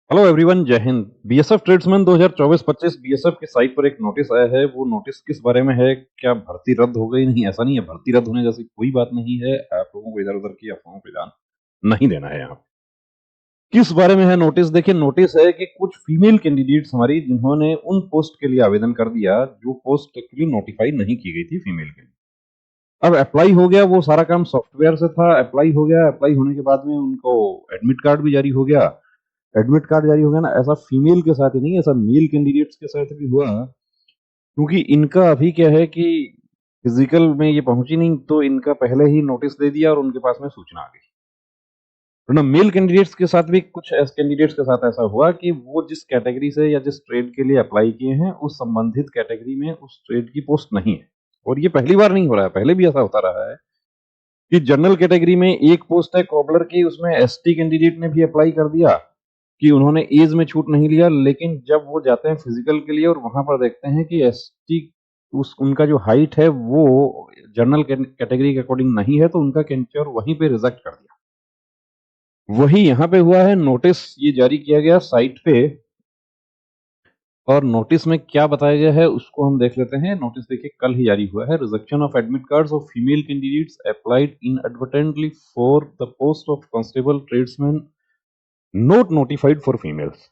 Hello everyone, जय Hind. BSF tradesman 2024-25 BSF की site पर एक नोटिस आया है। वो नोटिस किस बारे में है? क्या भर्ती रद्द हो गई? नहीं, ऐसा नहीं है। भर्ती रद्द होने जैसी कोई बात नहीं है। आप लोगों को इधर उधर की अफवाहों पे ध्यान नहीं देना है। यहाँ किस बारे में है नोटिस? देखिए, नोटिस है कि कुछ फीमेल कैंडिडेट्स हमारी, जिन्होंने उन पोस्ट के लिए आवेदन कर दिया जो पोस्ट एक्चुअली नोटिफाई नहीं की गई थी फीमेल के लिए। अब अप्लाई हो गया, वो सारा काम सॉफ्टवेयर से था। अप्लाई हो गया, अप्लाई होने के बाद में उनको एडमिट कार्ड भी जारी हो गया। एडमिट कार्ड जारी हो गया ना, ऐसा फीमेल के साथ ही नहीं, ऐसा मेल कैंडिडेट्स के साथ भी हुआ। क्योंकि इनका अभी क्या है कि फिजिकल में ये पहुंची नहीं, तो इनका पहले ही नोटिस दे दिया और उनके पास में सूचना आ गई। तो ना, मेल कैंडिडेट्स के साथ भी कुछ कैंडिडेट्स के साथ ऐसा हुआ कि वो जिस कैटेगरी से या जिस ट्रेड के लिए अप्लाई किए हैं, उस संबंधित कैटेगरी में उस ट्रेड की पोस्ट नहीं है। और ये पहली बार नहीं हो रहा है, पहले भी ऐसा होता रहा है कि जनरल कैटेगरी में एक पोस्ट है कॉबलर की, उसमें एसटी कैंडिडेट ने भी अप्लाई कर दिया कि उन्होंने एज में छूट नहीं लिया। लेकिन जब वो जाते हैं फिजिकल के लिए और वहां पर देखते हैं कि एसटी, उस उनका जो हाइट है वो जनरल कैटेगरी के अकॉर्डिंग नहीं है, तो उनका कैंचर वहीं पे रिजेक्ट कर दिया। वही यहाँ पे हुआ है। नोटिस ये जारी किया गया साइट पे, और नोटिस में क्या बताया गया है उसको हम देख लेते हैं। नोटिस देखिए, कल ही जारी हुआ है। Rejection of admit cards of female candidates applied inadvertently for the post of constable tradesman note notified for females.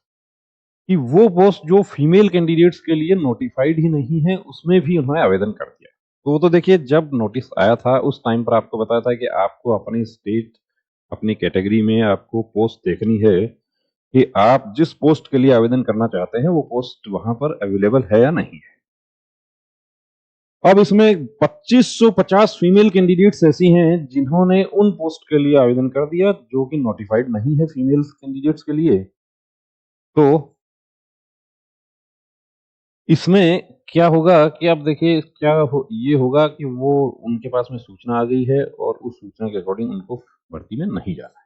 कि वो पोस्ट जो फीमेल कैंडिडेट्स के लिए नोटिफाइड ही नहीं है, उसमें भी उन्होंने आवेदन कर दिया। तो वो तो देखिए, जब नोटिस आया था उस टाइम पर आपको बताया था कि आपको अपनी स्टेट, अपनी कैटेगरी में आपको पोस्ट देखनी है कि आप जिस पोस्ट के लिए आवेदन करना चाहते हैं वो पोस्ट वहां पर अवेलेबल है या नहीं है। अब इसमें 2550 फीमेल कैंडिडेट्स ऐसी हैं जिन्होंने उन पोस्ट के लिए आवेदन कर दिया जो कि नोटिफाइड नहीं है फीमेल कैंडिडेट्स के लिए। तो इसमें क्या होगा कि अब देखिए, ये होगा कि वो उनके पास में सूचना आ गई है और उस सूचना के अकॉर्डिंग उनको भर्ती में नहीं जाना है।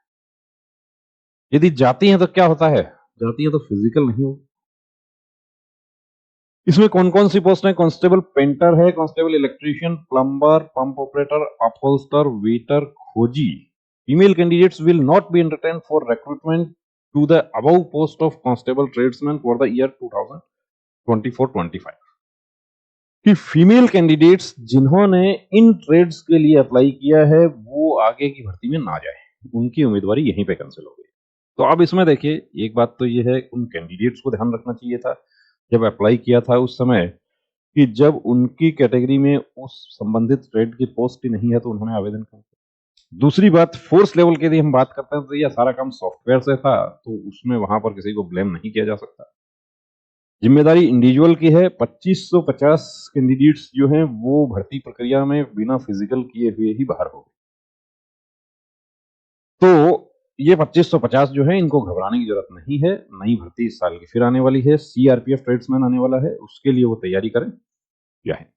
यदि जाती हैं तो क्या होता है? जाती है तो फिजिकल नहीं होगी। इसमें कौन कौन सी पोस्ट है? कांस्टेबल पेंटर है, constable electrician, plumber, pump operator, upholster, waiter, खोजी। Female candidates will not be entertain for recruitment to the above post of constable tradesman for the year 2024-25 कि फीमेल कैंडिडेट्स जिन्होंने इन ट्रेड्स के लिए apply किया है वो आगे की भर्ती में ना जाए, उनकी उम्मीदवारी यहीं पे कैंसिल हो गई। तो अब इसमें देखिए, एक बात तो ये है, उन कैंडिडेट्स को ध्यान रखना चाहिए था जब अप्लाई किया था उस समय, कि जब उनकी कैटेगरी में उस संबंधित ट्रेड की पोस्ट ही नहीं है तो उन्होंने आवेदन कर दिया। दूसरी बात, फोर्स लेवल के लिए हम बात करते हैं तो यह सारा काम सॉफ्टवेयर से था, तो उसमें वहां पर किसी को ब्लेम नहीं किया जा सकता। जिम्मेदारी इंडिविजुअल की है। 2550 कैंडिडेट्स जो हैं वो भर्ती प्रक्रिया में बिना फिजिकल किए हुए ही बाहर हो गए। तो ये 2550 जो है, इनको घबराने की जरूरत नहीं है। नई भर्ती इस साल की फिर आने वाली है। सीआरपीएफ ट्रेड्समैन आने वाला है, उसके लिए वो तैयारी करें। जय हिंद।